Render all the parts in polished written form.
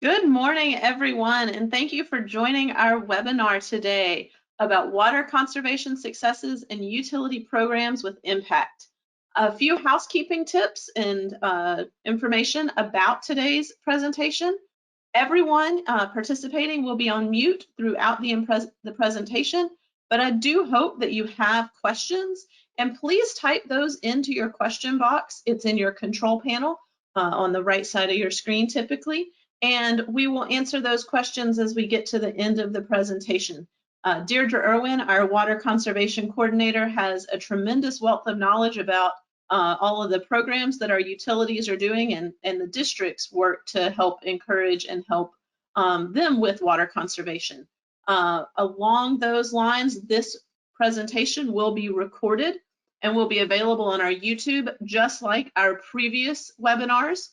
Good morning, everyone, and thank you for joining our webinar today about water conservation successes and utility programs with impact. A few housekeeping tips and information about today's presentation. Everyone participating will be on mute throughout the presentation, but I do hope that you have questions, and please type those into your question box. It's in your control panel on the right side of your screen typically, and we will answer those questions as we get to the end of the presentation. Deirdre Irwin, our Water Conservation Coordinator, has a tremendous wealth of knowledge about all of the programs that our utilities are doing and the districts work to help encourage and help them with water conservation. Along those lines, this presentation will be recorded and will be available on our YouTube, just like our previous webinars.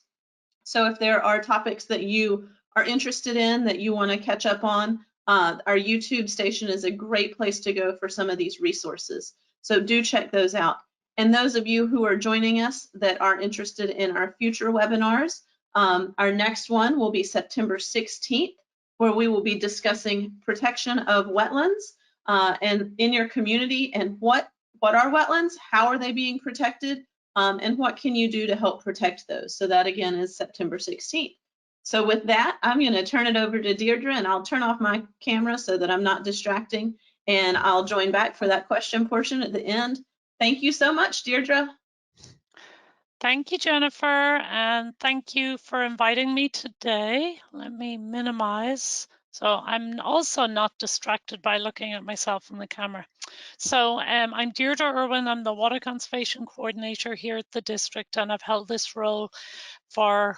So if there are topics that you are interested in that you want to catch up on, our YouTube station is a great place to go for some of these resources. So do check those out. And those of you who are joining us that are interested in our future webinars, our next one will be September 16th, where we will be discussing protection of wetlands and in your community, and what are wetlands, how are they being protected, and what can you do to help protect those? So that again is September 16th. So with that, I'm going to turn it over to Deirdre, and I'll turn off my camera so that I'm not distracting, and I'll join back for that question portion at the end. Thank you so much, Deirdre. Thank you, Jennifer, and thank you for inviting me today. Let me minimize so I'm also not distracted by looking at myself in the camera. So I'm Deirdre Irwin. I'm the Water Conservation Coordinator here at the district, and I've held this role for,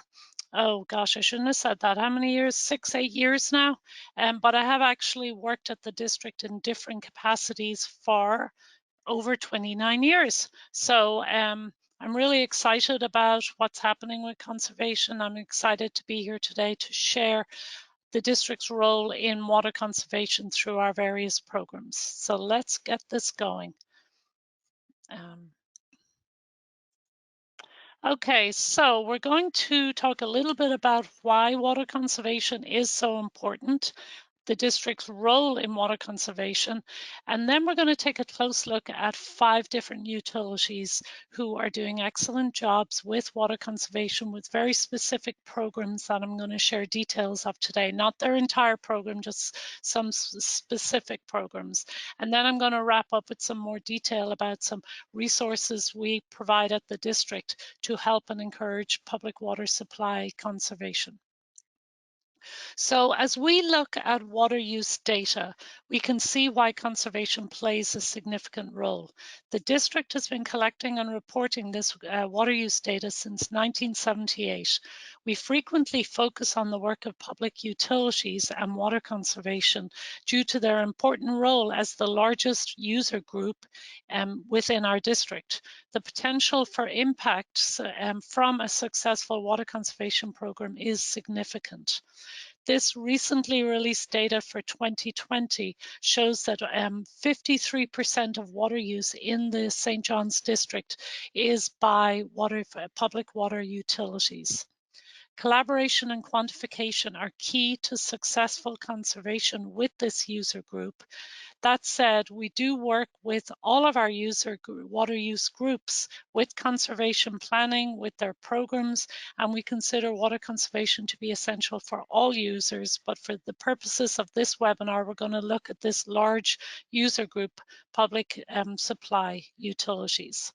oh gosh, I shouldn't have said that. How many years? 6, 8 years now. But I have actually worked at the district in different capacities for over 29 years. So I'm really excited about what's happening with conservation. I'm excited to be here today to share the district's role in water conservation through our various programs. So let's get this going. Okay, so we're going to talk a little bit about why water conservation is so important, the district's role in water conservation, and then we're going to take a close look at 5 different utilities who are doing excellent jobs with water conservation with very specific programs that I'm going to share details of today, not their entire program, just some specific programs. And then I'm going to wrap up with some more detail about some resources we provide at the district to help and encourage public water supply conservation. So as we look at water use data, we can see why conservation plays a significant role. The district has been collecting and reporting this water use data since 1978. We frequently focus on the work of public utilities and water conservation due to their important role as the largest user group within our district. The potential for impacts from a successful water conservation program is significant. This recently released data for 2020 shows that 53% of water use in the St. John's district is by public water utilities. Collaboration and quantification are key to successful conservation with this user group. That said, we do work with all of our water use groups with conservation planning, with their programs, and we consider water conservation to be essential for all users. But for the purposes of this webinar, we're going to look at this large user group, public supply utilities.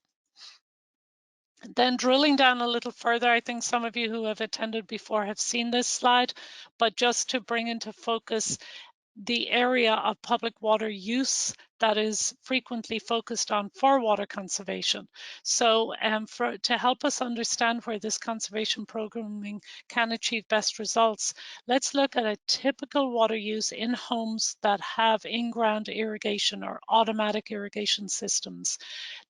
Then drilling down a little further, I think some of you who have attended before have seen this slide, but just to bring into focus the area of public water use that is frequently focused on for water conservation. So to help us understand where this conservation programming can achieve best results, let's look at a typical water use in homes that have in-ground irrigation or automatic irrigation systems.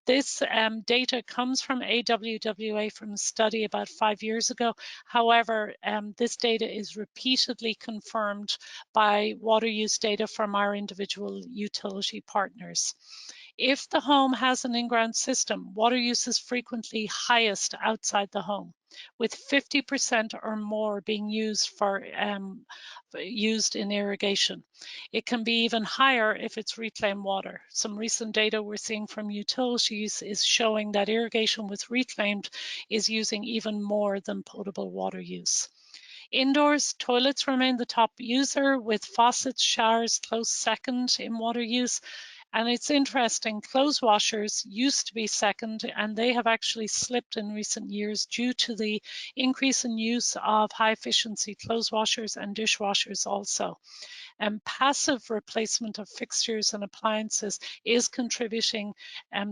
This data comes from AWWA from a study about 5 years ago. However, this data is repeatedly confirmed by water use data from our individual utility partners. If the home has an in-ground system, water use is frequently highest outside the home, with 50% or more being used in irrigation. It can be even higher if it's reclaimed water. Some recent data we're seeing from utilities is showing that irrigation with reclaimed is using even more than potable water use. Indoors, toilets remain the top user, with faucets, showers close second in water use. And it's interesting, clothes washers used to be second, and they have actually slipped in recent years due to the increase in use of high efficiency clothes washers and dishwashers also. And passive replacement of fixtures and appliances is contributing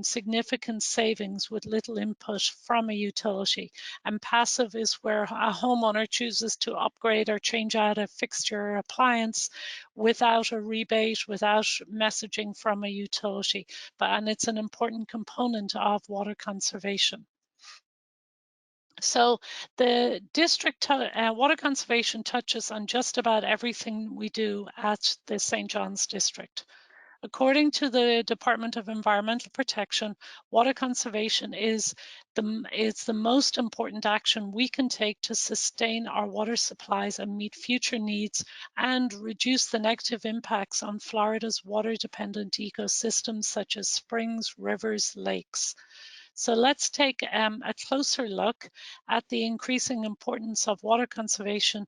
significant savings with little input from a utility. And passive is where a homeowner chooses to upgrade or change out a fixture or appliance without a rebate, without messaging from a utility. And it's an important component of water conservation. So the district water conservation touches on just about everything we do at the St. John's district. According to the Department of Environmental Protection, water conservation is the most important action we can take to sustain our water supplies and meet future needs and reduce the negative impacts on Florida's water-dependent ecosystems such as springs, rivers, lakes. So let's take a closer look at the increasing importance of water conservation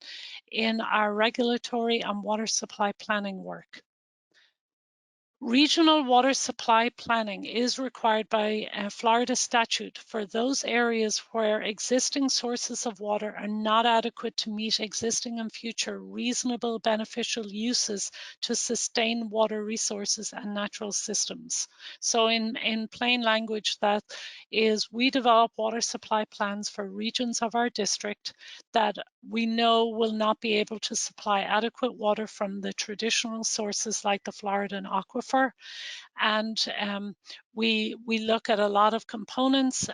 in our regulatory and water supply planning work. Regional water supply planning is required by Florida statute for those areas where existing sources of water are not adequate to meet existing and future reasonable beneficial uses to sustain water resources and natural systems. So in plain language, that is, we develop water supply plans for regions of our district that we know will not be able to supply adequate water from the traditional sources like the Floridan aquifer. And we look at a lot of components,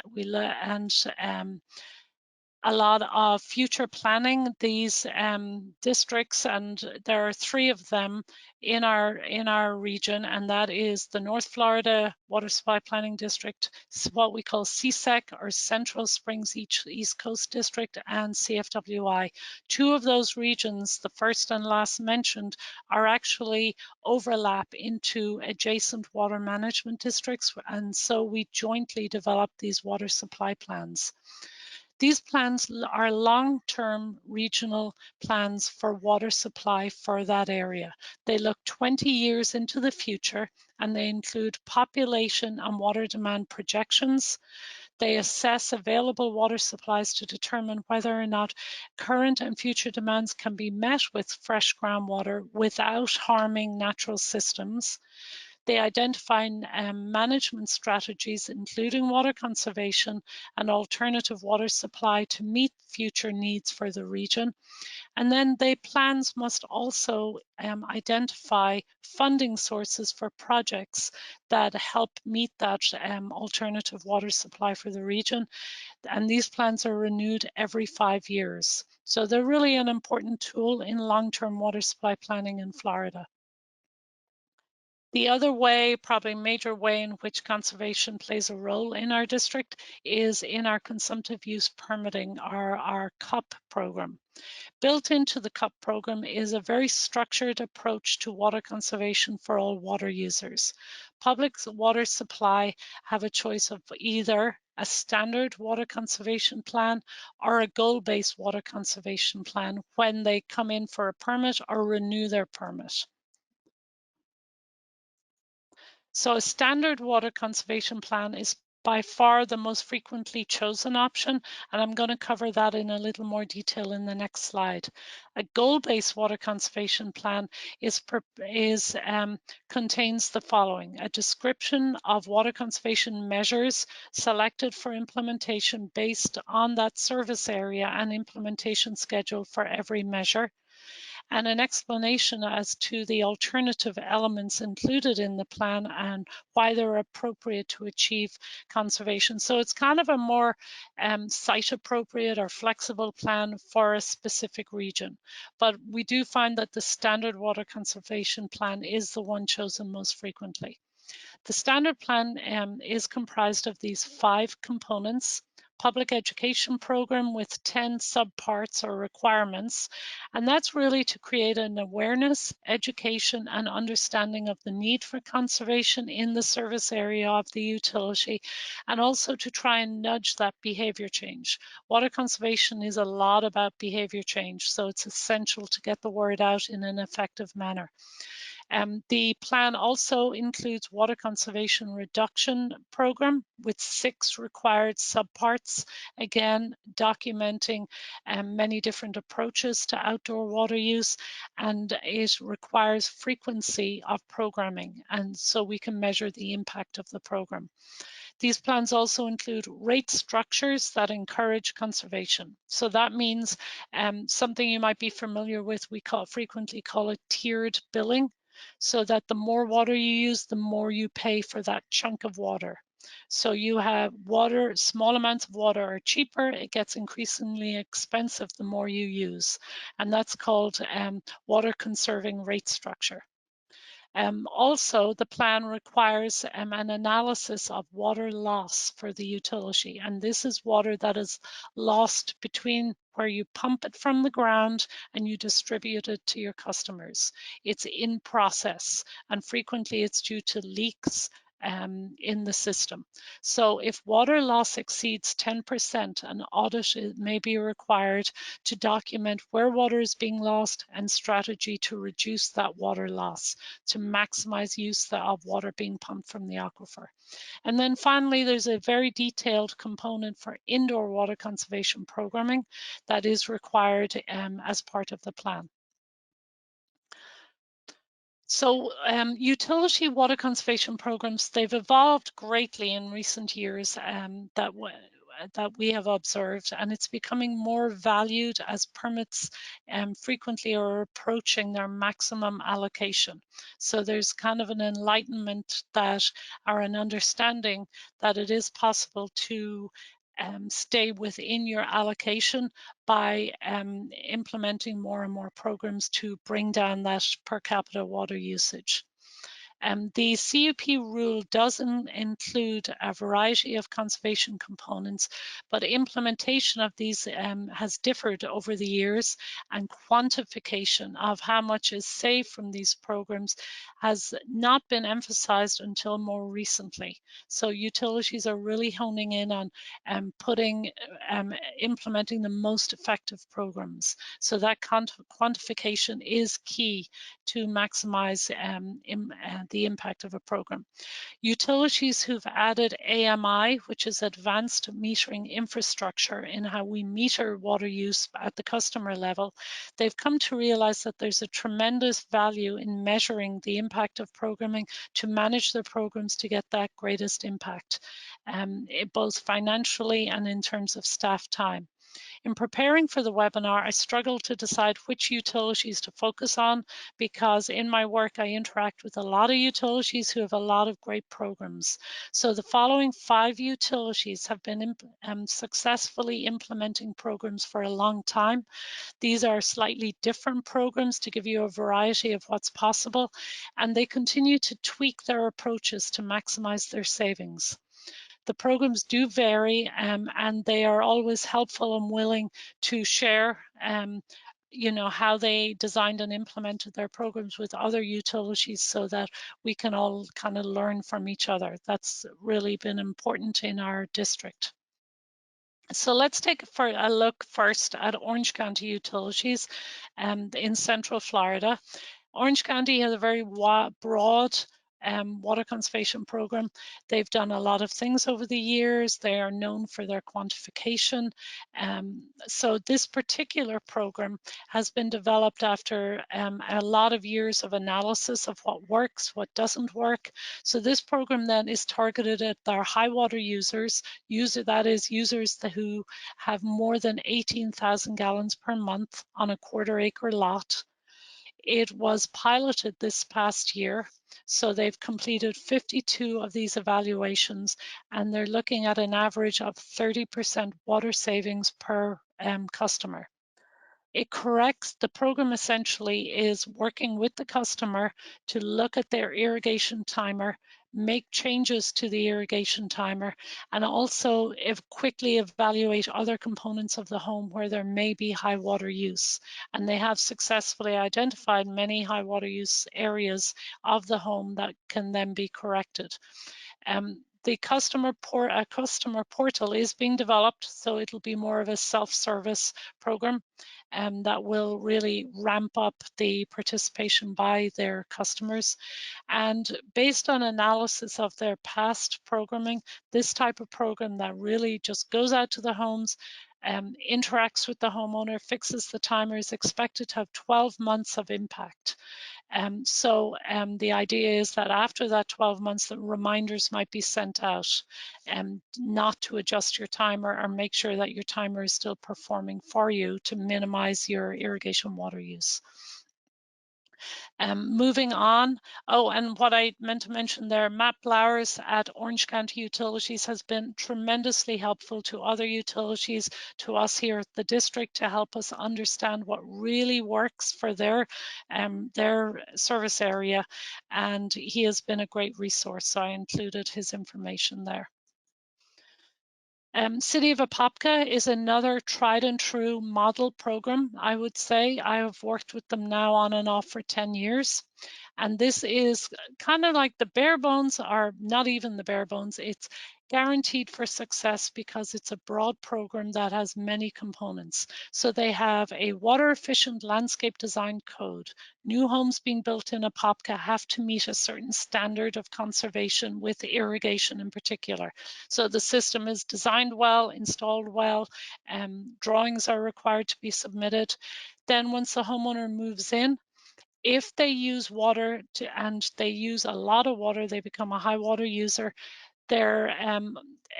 a lot of future planning. These districts, and there are 3 of them in our region, and that is the North Florida Water Supply Planning District, what we call CSEC or Central Springs East Coast District, and CFWI. 2 of those regions, the first and last mentioned, are actually overlap into adjacent water management districts, and so we jointly develop these water supply plans. These plans are long-term regional plans for water supply for that area. They look 20 years into the future, and they include population and water demand projections. They assess available water supplies to determine whether or not current and future demands can be met with fresh groundwater without harming natural systems. They identify management strategies, including water conservation and alternative water supply to meet future needs for the region. And then the plans must also identify funding sources for projects that help meet that alternative water supply for the region. And these plans are renewed every 5 years. So they're really an important tool in long-term water supply planning in Florida. The other way, probably major way in which conservation plays a role in our district is in our consumptive use permitting, our CUP program. Built into the CUP program is a very structured approach to water conservation for all water users. Public water supply have a choice of either a standard water conservation plan or a goal-based water conservation plan when they come in for a permit or renew their permit. So a standard water conservation plan is by far the most frequently chosen option, and I'm going to cover that in a little more detail in the next slide. A goal-based water conservation plan contains the following: a description of water conservation measures selected for implementation based on that service area and implementation schedule for every measure, and an explanation as to the alternative elements included in the plan and why they're appropriate to achieve conservation. So it's kind of a more site appropriate or flexible plan for a specific region. But we do find that the standard water conservation plan is the one chosen most frequently. The standard plan is comprised of these 5 components: public education program with 10 subparts or requirements, and that's really to create an awareness, education, and understanding of the need for conservation in the service area of the utility, and also to try and nudge that behavior change. Water conservation is a lot about behavior change, so it's essential to get the word out in an effective manner. The plan also includes water conservation reduction program with 6 required subparts, again documenting many different approaches to outdoor water use, and it requires frequency of programming, and so we can measure the impact of the program. These plans also include rate structures that encourage conservation. So that means something you might be familiar with, we frequently call it tiered billing, so that the more water you use, the more you pay for that chunk of water. So you have water, small amounts of water are cheaper, it gets increasingly expensive the more you use. And that's called water conserving rate structure. Also, the plan requires an analysis of water loss for the utility, and this is water that is lost between where you pump it from the ground and you distribute it to your customers. It's in process, and frequently it's due to leaks in the system. So if water loss exceeds 10%, an audit may be required to document where water is being lost and strategy to reduce that water loss to maximize use of water being pumped from the aquifer. And then finally, there's a very detailed component for indoor water conservation programming that is required as part of the plan. So utility water conservation programs, they've evolved greatly in recent years that we have observed, and it's becoming more valued as permits frequently are approaching their maximum allocation. So there's kind of an enlightenment that, or an understanding that it is possible to stay within your allocation by implementing more and more programs to bring down that per capita water usage. The CUP rule doesn't include a variety of conservation components, but implementation of these has differed over the years, and quantification of how much is saved from these programs has not been emphasized until more recently. So utilities are really honing in on implementing the most effective programs. So that quantification is key to maximize the impact of a program. Utilities who've added AMI, which is advanced metering infrastructure in how we meter water use at the customer level, they've come to realize that there's a tremendous value in measuring the impact of programming to manage their programs to get that greatest impact, both financially and in terms of staff time. In preparing for the webinar, I struggled to decide which utilities to focus on because in my work, I interact with a lot of utilities who have a lot of great programs. So the following 5 utilities have been successfully implementing programs for a long time. These are slightly different programs to give you a variety of what's possible, and they continue to tweak their approaches to maximize their savings. The programs do vary and they are always helpful and willing to share how they designed and implemented their programs with other utilities so that we can all kind of learn from each other. That's really been important in our district. So let's take a look first at Orange County Utilities in Central Florida. Orange County has a very broad water conservation program. They've done a lot of things over the years. They are known for their quantification. So this particular program has been developed after a lot of years of analysis of what works, what doesn't work. So this program then is targeted at their high water users, that is users who have more than 18,000 gallons per month on a quarter-acre lot. It was piloted this past year, so they've completed 52 of these evaluations, and they're looking at an average of 30% water savings per customer. It corrects, the program essentially is working with the customer to look at their irrigation timer, make changes to the irrigation timer, and also quickly evaluate other components of the home where there may be high water use. And they have successfully identified many high water use areas of the home that can then be corrected. The customer portal is being developed, so it'll be more of a self-service program that will really ramp up the participation by their customers. And based on analysis of their past programming, this type of program that really just goes out to the homes, interacts with the homeowner, fixes the timer, is expected to have 12 months of impact. The idea is that after that 12 months, the reminders might be sent out not to adjust your timer, or make sure that your timer is still performing for you to minimize your irrigation water use. Moving on, and what I meant to mention there, Matt Blowers at Orange County Utilities has been tremendously helpful to other utilities, to us here at the district, to help us understand what really works for their service area, and he has been a great resource, so I included his information there. City of Apopka is another tried and true model program, I would say. I have worked with them now on and off for 10 years. And this is kind of like the bare bones, or not even the bare bones. It's guaranteed for success because it's a broad program that has many components. So they have a water efficient landscape design code. New homes being built in Apopka have to meet a certain standard of conservation with irrigation in particular. So the system is designed well, installed well, drawings are required to be submitted. Then once the homeowner moves in, if they use water and they use a lot of water, they become a high water user, their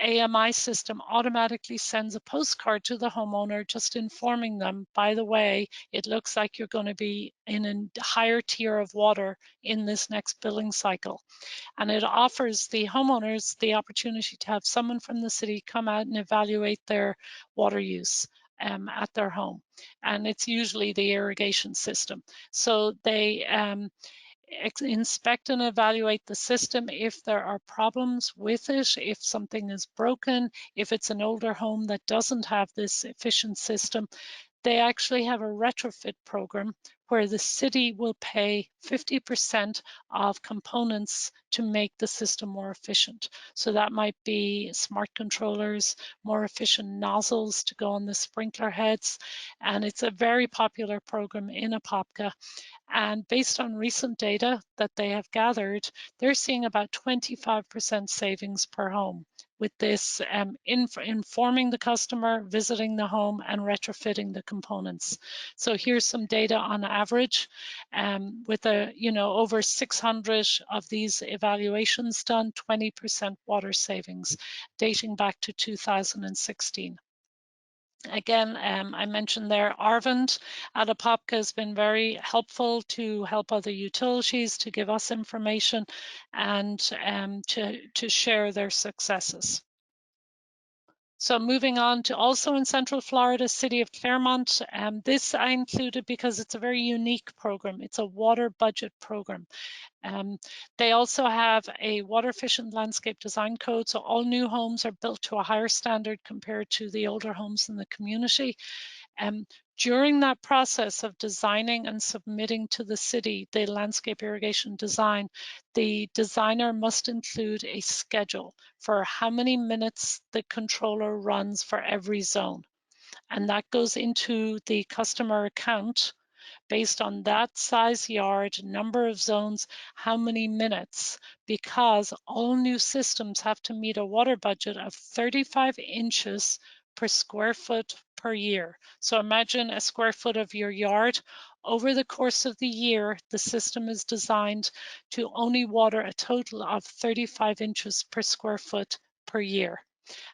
AMI system automatically sends a postcard to the homeowner just informing them, by the way, it looks like you're going to be in a higher tier of water in this next billing cycle. And it offers the homeowners the opportunity to have someone from the city come out and evaluate their water use at their home. And it's usually the irrigation system. So they inspect and evaluate the system. If there are problems with it, if something is broken, if it's an older home that doesn't have this efficient system, they actually have a retrofit program where the city will pay 50% of components to make the system more efficient. So that might be smart controllers, more efficient nozzles to go on the sprinkler heads. And it's a very popular program in Apopka. And based on recent data that they have gathered, they're seeing about 25% savings per home with this informing the customer, visiting the home, and retrofitting the components. So here's some data on average, with over 600 of these evaluations done, 20% water savings, dating back to 2016. Again, I mentioned there, Arvind at Apopka has been very helpful to help other utilities, to give us information, and to share their successes. So moving on to also in Central Florida, City of Claremont. This I included because it's a very unique program. It's a water budget program. They also have a water efficient landscape design code. So all new homes are built to a higher standard compared to the older homes in the community. During that process of designing and submitting to the city the landscape irrigation design, the designer must include a schedule for how many minutes the controller runs for every zone. And that goes into the customer account based on that size yard, number of zones, how many minutes, because all new systems have to meet a water budget of 35 inches per square foot per year. So imagine a square foot of your yard. Over the course of the year, the system is designed to only water a total of 35 inches per square foot per year.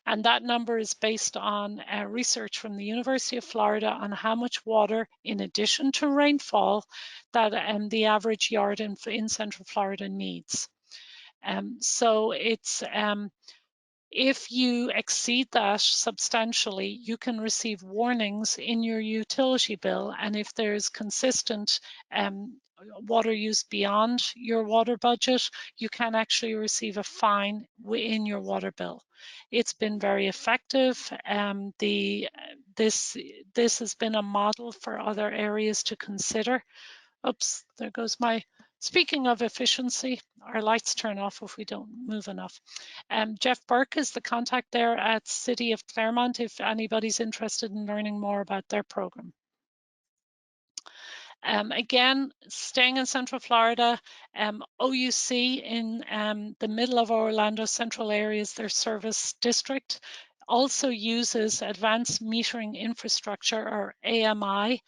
And that number is based on research from the University of Florida on how much water, in addition to rainfall, that the average yard in Central Florida needs. So it's If you exceed that substantially, you can receive warnings in your utility bill, and if there's consistent water use beyond your water budget, you can actually receive a fine in your water bill. It's been very effective. This has been a model for other areas to consider. Oops, there goes my, speaking of efficiency, our lights turn off if we don't move enough. Jeff Burke is the contact there at City of Claremont if anybody's interested in learning more about their program. Again, staying in Central Florida, OUC in the middle of Orlando Central area is their service district. Also uses advanced metering infrastructure, or AMI.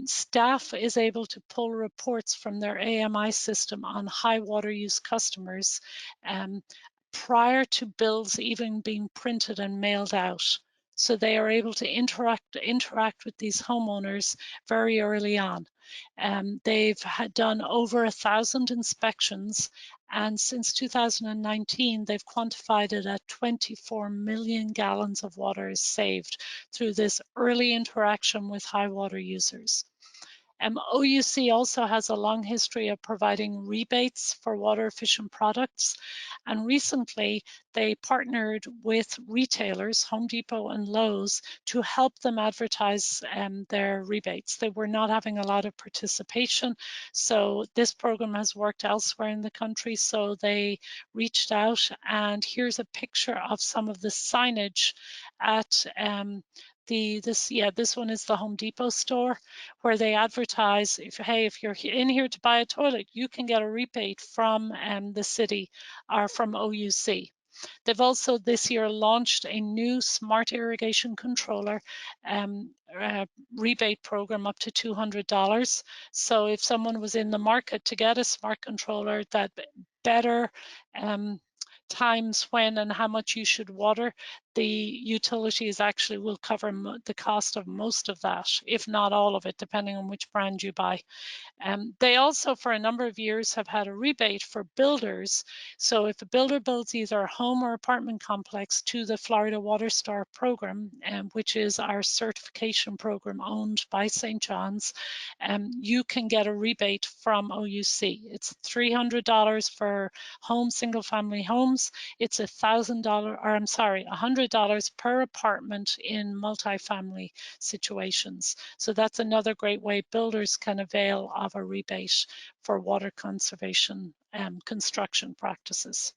Staff is able to pull reports from their AMI system on high water use customers prior to bills even being printed and mailed out. So they are able to interact with these homeowners very early on. They've done over 1,000 inspections, and since 2019, they've quantified it at 24 million gallons of water is saved through this early interaction with high water users. OUC also has a long history of providing rebates for water efficient products, and recently they partnered with retailers, Home Depot and Lowe's, to help them advertise their rebates. They were not having a lot of participation, so this program has worked elsewhere in the country, so they reached out, and here's a picture of some of the signage at this one is the Home Depot store, where they advertise, if you're in here to buy a toilet, you can get a rebate from the city or from OUC. They've also this year launched a new smart irrigation controller rebate program up to $200. So if someone was in the market to get a smart controller that better times when and how much you should water, the utilities actually will cover the cost of most of that, if not all of it, depending on which brand you buy. They also, for a number of years, have had a rebate for builders. So if a builder builds either a home or apartment complex to the Florida Water Star program, which is our certification program owned by St. John's, you can get a rebate from OUC. It's $300 for single family homes. It's $100 per apartment in multifamily situations. So that's another great way builders can avail of a rebate for water conservation construction practices.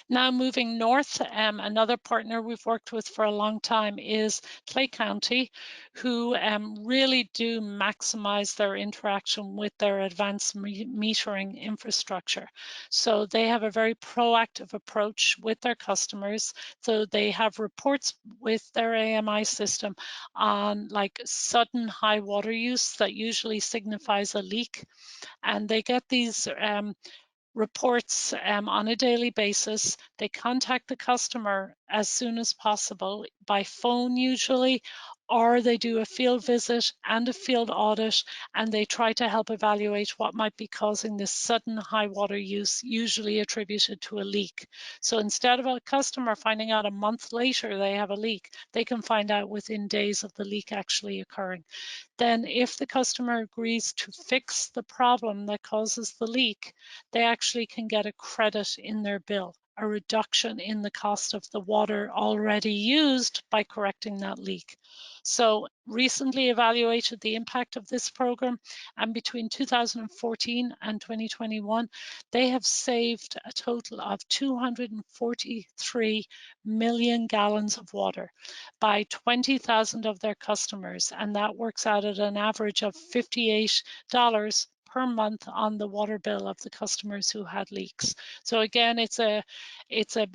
Now moving north, another partner we've worked with for a long time is Clay County, who really do maximize their interaction with their advanced metering infrastructure. So they have a very proactive approach with their customers. So they have reports with their AMI system on like sudden high water use that usually signifies a leak. And they get these reports on a daily basis. They contact the customer as soon as possible by phone usually, or they do a field visit and a field audit, and they try to help evaluate what might be causing this sudden high water use, usually attributed to a leak. So instead of a customer finding out a month later they have a leak, they can find out within days of the leak actually occurring. Then if the customer agrees to fix the problem that causes the leak, they actually can get a credit in their bill, a reduction in the cost of the water already used by correcting that leak. So recently evaluated the impact of this program, and between 2014 and 2021, they have saved a total of 243 million gallons of water by 20,000 of their customers, and that works out at an average of $58 per month on the water bill of the customers who had leaks. So again, it's a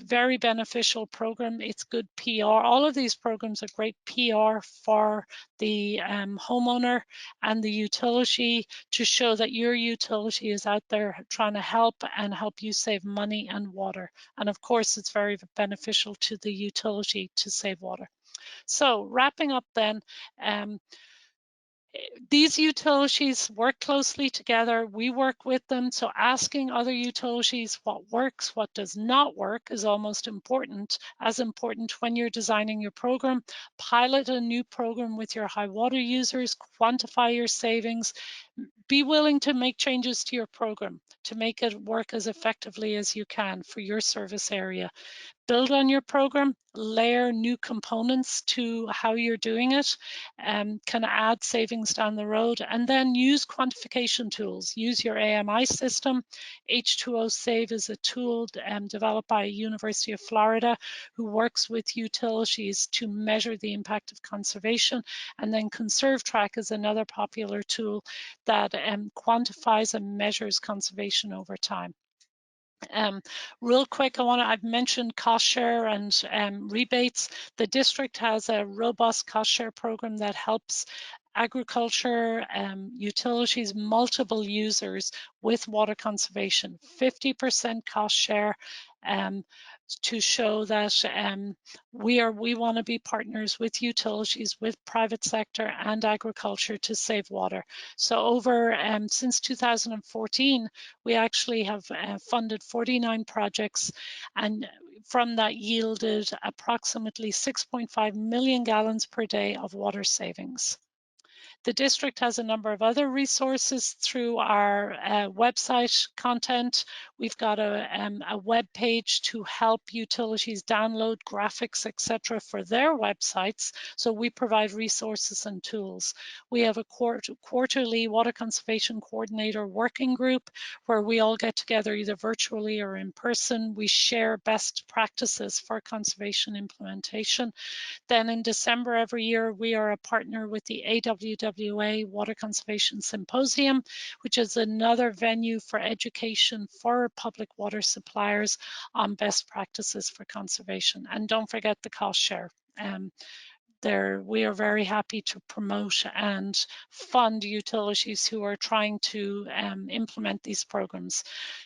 very beneficial program. It's good PR. All of these programs are great PR for the homeowner and the utility to show that your utility is out there trying to help you save money and water. And of course, it's very beneficial to the utility to save water. So wrapping up then, These utilities work closely together. We work with them. So asking other utilities what works, what does not work is almost as important when you're designing your program. Pilot a new program with your high water users, quantify your savings, be willing to make changes to your program to make it work as effectively as you can for your service area. Build on your program, layer new components to how you're doing it, can add savings down the road, and then use quantification tools. Use your AMI system. H2O Save is a tool developed by University of Florida who works with utilities to measure the impact of conservation. And then Conserve Track is another popular tool that quantifies and measures conservation over time. Real quick, I've mentioned cost share and rebates. The district has a robust cost share program that helps agriculture, utilities, multiple users with water conservation. 50% cost share to show that we want to be partners with utilities, with private sector and agriculture to save water. So since 2014, we actually have funded 49 projects, and from that yielded approximately 6.5 million gallons per day of water savings. The district has a number of other resources through our website content. We've got a web page to help utilities download graphics, etc., for their websites. So we provide resources and tools. We have a quarterly water conservation coordinator working group where we all get together either virtually or in person. We share best practices for conservation implementation. Then in December every year, we are a partner with the AWWA Water Conservation Symposium, which is another venue for education for public water suppliers on best practices for conservation. And don't forget the cost share. We are very happy to promote and fund utilities who are trying to implement these programs.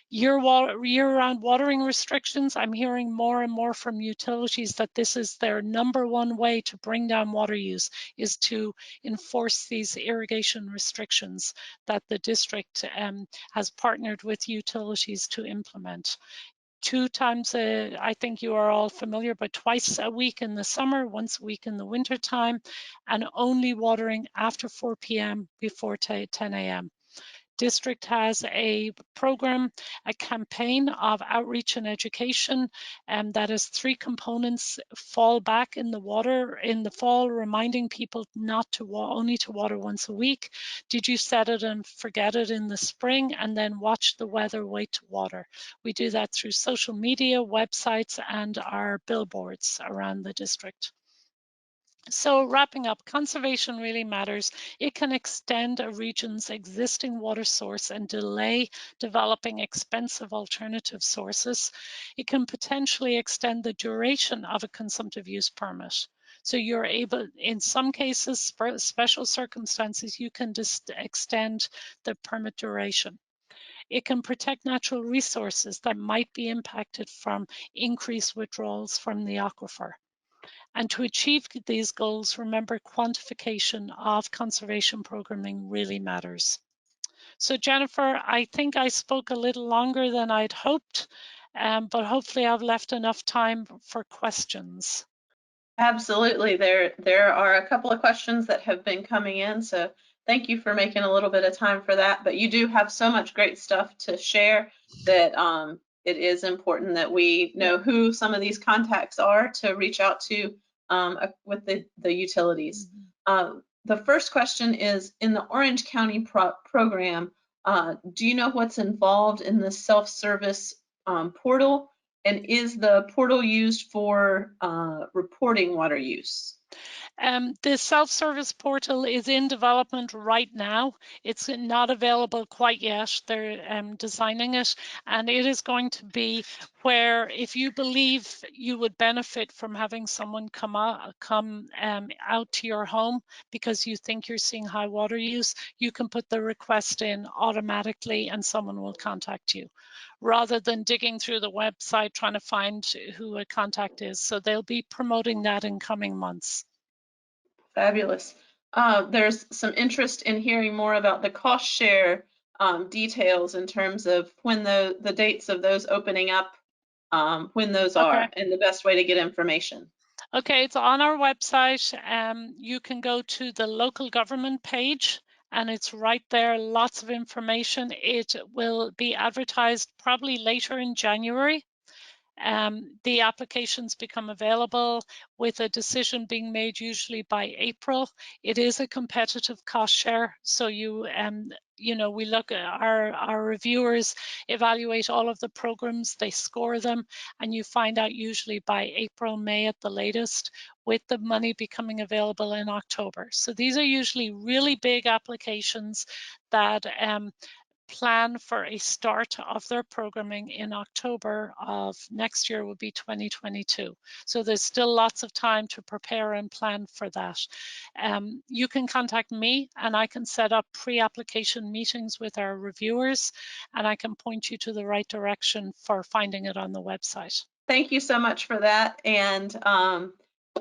Year-round watering restrictions, I'm hearing more and more from utilities that this is their #1 way to bring down water use, is to enforce these irrigation restrictions that the district has partnered with utilities to implement. 2 times, I think you are all familiar, but twice a week in the summer, once a week in the winter time, and only watering after 4 p.m. before 10 a.m. District has a program, a campaign of outreach and education, and that is 3 components: fall back in the water in the fall, reminding people not to only to water once a week. Did you set it and forget it in the spring? And then watch the weather, wait to water. We do that through social media, websites, and our billboards around the district. So wrapping up, conservation really matters. It can extend a region's existing water source and delay developing expensive alternative sources. It can potentially extend the duration of a consumptive use permit. So you're able, in some cases, for special circumstances, you can just extend the permit duration. It can protect natural resources that might be impacted from increased withdrawals from the aquifer. And to achieve these goals, remember, quantification of conservation programming really matters. So Jennifer, I think I spoke a little longer than I'd hoped, but hopefully I've left enough time for questions. Absolutely. There are a couple of questions that have been coming in, so thank you for making a little bit of time for that. But you do have so much great stuff to share that it is important that we know who some of these contacts are to reach out to with the utilities. The first question is, in the Orange County program, do you know what's involved in the self-service portal? And is the portal used for reporting water use? The self-service portal is in development right now. It's not available quite yet. They're designing it, and it is going to be where, if you believe you would benefit from having someone come out to your home because you think you're seeing high water use, you can put the request in automatically and someone will contact you, rather than digging through the website trying to find who a contact is. So they'll be promoting that in coming months. Fabulous. There's some interest in hearing more about the cost share details in terms of when the dates of those opening up, when those Okay. are, and the best way to get information. Okay, it's on our website. You can go to the local government page and it's right there, lots of information. It will be advertised probably later in January. The applications become available with a decision being made usually by April. It is a competitive cost share, so we look at our reviewers evaluate all of the programs, they score them, and you find out usually by April, May at the latest, with the money becoming available in October. So these are usually really big applications that plan for a start of their programming in October of next year would be 2022. So there's still lots of time to prepare and plan for that. You can contact me and I can set up pre-application meetings with our reviewers and I can point you to the right direction for finding it on the website. Thank you so much for that. And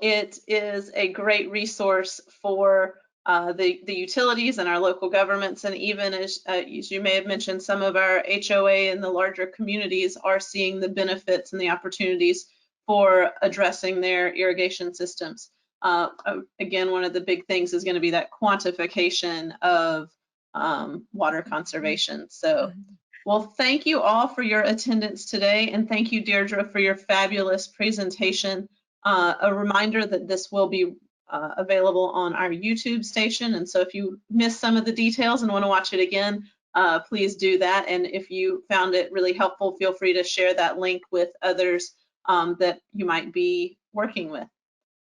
it is a great resource for the utilities and our local governments. And even as you may have mentioned, some of our HOA and the larger communities are seeing the benefits and the opportunities for addressing their irrigation systems. Again, one of the big things is going to be that quantification of water conservation. So. Well, thank you all for your attendance today, and thank you, Deirdre, for your fabulous presentation. A reminder that this will be available on our YouTube station, and so if you missed some of the details and want to watch it again, please do that. And if you found it really helpful, feel free to share that link with others that you might be working with.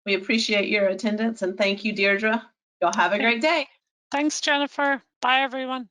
We appreciate your attendance, and thank you, Deirdre. Y'all have a great day. Thanks, Jennifer. Bye, everyone.